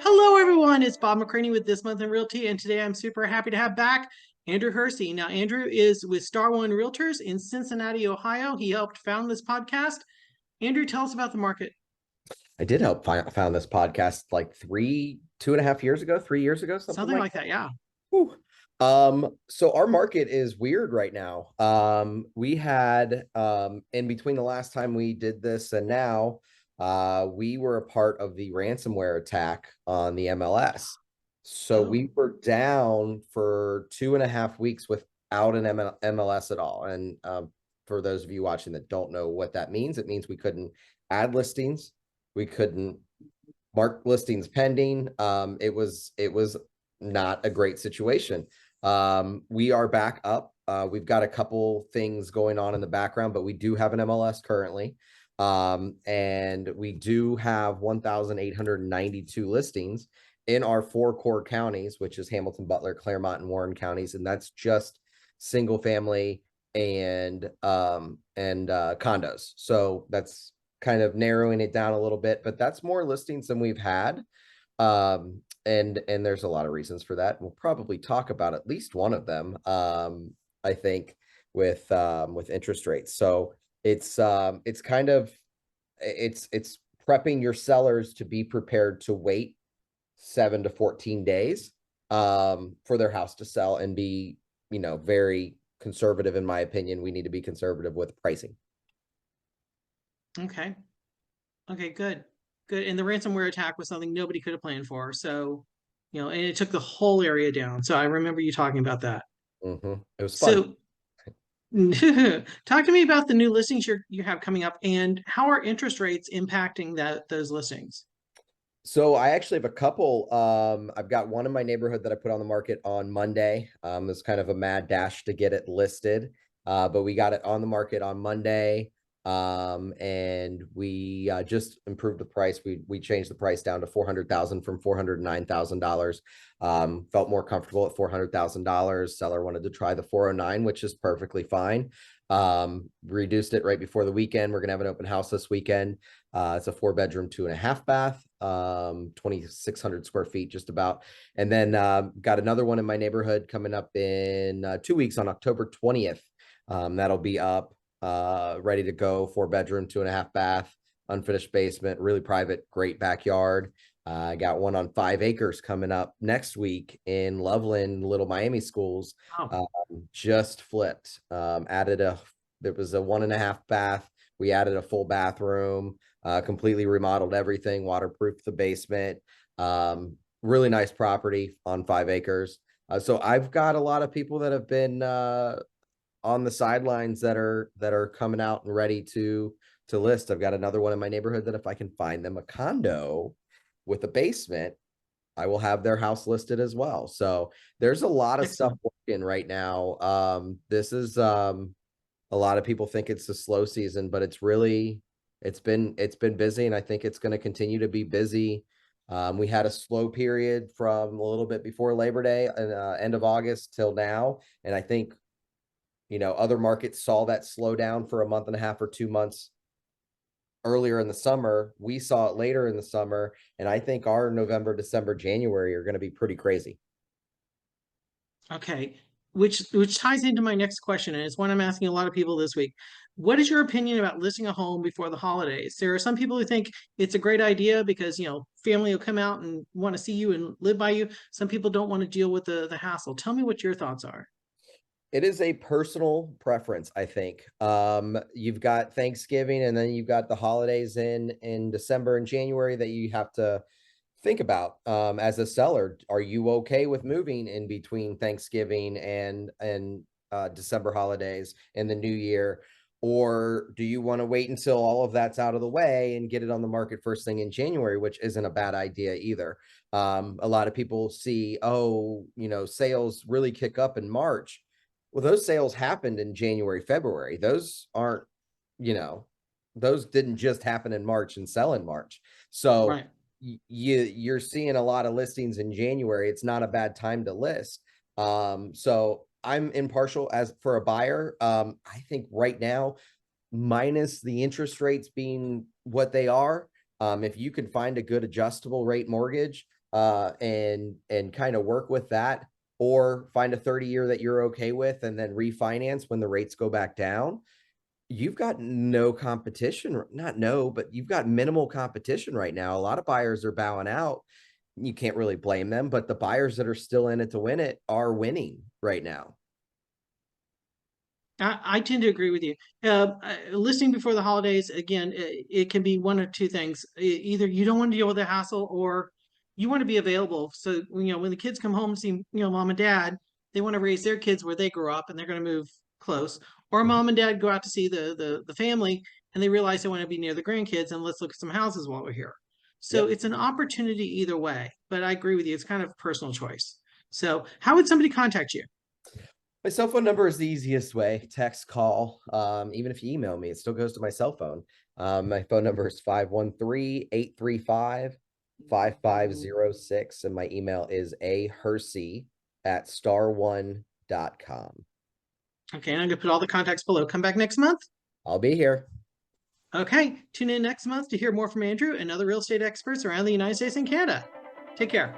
Hello, everyone. It's Bob McCraney with This Month in Realty, and today I'm super happy to have back Andrew Hersey. Now, Andrew is with Star One Realtors in Cincinnati, Ohio. He helped found this podcast. Andrew, tell us about the market. I did help found this podcast like 2.5 years ago, 3 years ago, something Something like like that, yeah. that. Whew. So our market is weird right now. We had in between the last time we did this and now, we were a part of the ransomware attack on the MLS. So Oh, we were down for 2.5 weeks without an MLS at all. And for those of you watching that don't know what that means, it means we couldn't add listings. We couldn't mark listings pending. It was not a great situation. We are back up. We've got a couple things going on in the background, but we do have an MLS currently. And we do have 1,892 listings in our four core counties, which is Hamilton, Butler, Claremont, and Warren counties. And that's just single family and condos. So that's kind of narrowing it down a little bit, but that's more listings than we've had. And there's a lot of reasons for that. We'll probably talk about at least one of them. I think with interest rates. So it's kind of it's prepping your sellers to be prepared to wait 7 to 14 days for their house to sell and be, very conservative. In my opinion, we need to be conservative with pricing. okay. Okay, good. Good. And the ransomware attack was something nobody could have planned for. So, and it took the whole area down. So I remember you talking about that. It was fun. So talk to me about the new listings you have coming up and how are interest rates impacting those listings? So I actually have a couple. I've got one in my neighborhood that I put on the market on Monday. It's kind of a mad dash to get it listed. But we got it on the market on Monday. And we just improved the price. We changed the price down to 400,000 from $409,000. Felt more comfortable at $400,000. Seller wanted to try the 409, which is perfectly fine. Reduced it right before the weekend. We're gonna have an open house this weekend. It's a 4-bedroom, 2.5 bath, 2,600 square feet, just about. And then got another one in my neighborhood coming up in 2 weeks on October 20th. That'll be up, ready to go. 4-bedroom, 2.5 bath, unfinished basement, really private, great backyard. I got one on 5 acres coming up next week in Loveland, Little Miami Schools. Oh, Just flipped. There was a 1.5 bath. We added a full bathroom, completely remodeled everything, waterproofed the basement. Really nice property on 5 acres. So I've got a lot of people that have been on the sidelines that are coming out and ready to list. I've got another one in my neighborhood that if I can find them a condo with a basement, I will have their house listed as well. So there's a lot of stuff excellent. working right now. This is a lot of people think it's a slow season, but it's been busy, and I think it's going to continue to be busy. We had a slow period from a little bit before Labor Day and end of August till now, and I think other markets saw that slow down for a month and a half or 2 months earlier in the summer. We saw it later in the summer, and I think our November, December, January are going to be pretty crazy. Okay. Which ties into my next question, and it's one I'm asking a lot of people this week. What is your opinion about listing a home before the holidays? There are some people who think it's a great idea because, family will come out and want to see you and live by you. Some people don't want to deal with the hassle. Tell me what your thoughts are. It is a personal preference, I think. You've got Thanksgiving, and then you've got the holidays in December and January that you have to think about. As a seller, are you okay with moving in between Thanksgiving and December holidays and the new year? Or do you want to wait until all of that's out of the way and get it on the market first thing in January, which isn't a bad idea either. A lot of people see, oh, sales really kick up in March. Well, those sales happened in January, February. Those aren't, you know, those didn't just happen in March and sell in March. So Right. you're seeing a lot of listings in January. It's not a bad time to list. So I'm impartial as for a buyer. I think right now, minus the interest rates being what they are, if you can find a good adjustable rate mortgage, and kind of work with that, or find a 30-year that you're okay with and then refinance when the rates go back down. You've got no competition, not no, but you've got minimal competition right now. A lot of buyers are bowing out. You can't really blame them, but the buyers that are still in it to win it are winning right now. I tend to agree with you. Listing before the holidays, again, it can be one or two things. Either you don't want to deal with the hassle, or you want to be available. So, when the kids come home and see, mom and dad, they want to raise their kids where they grew up and they're going to move close. Or mom and dad go out to see the family and they realize they want to be near the grandkids, and let's look at some houses while we're here. So Yep. it's an opportunity either way. But I agree with you. It's kind of personal choice. So how would somebody contact you? My cell phone number is the easiest way. Text, call. Even if you email me, it still goes to my cell phone. My phone number is 513-835-5506. And my email is ahersey@star1.com. Okay, and I'm going to put all the contacts below. Come back next month. I'll be here. Okay, tune in next month to hear more from Andrew and other real estate experts around the United States and Canada. Take care.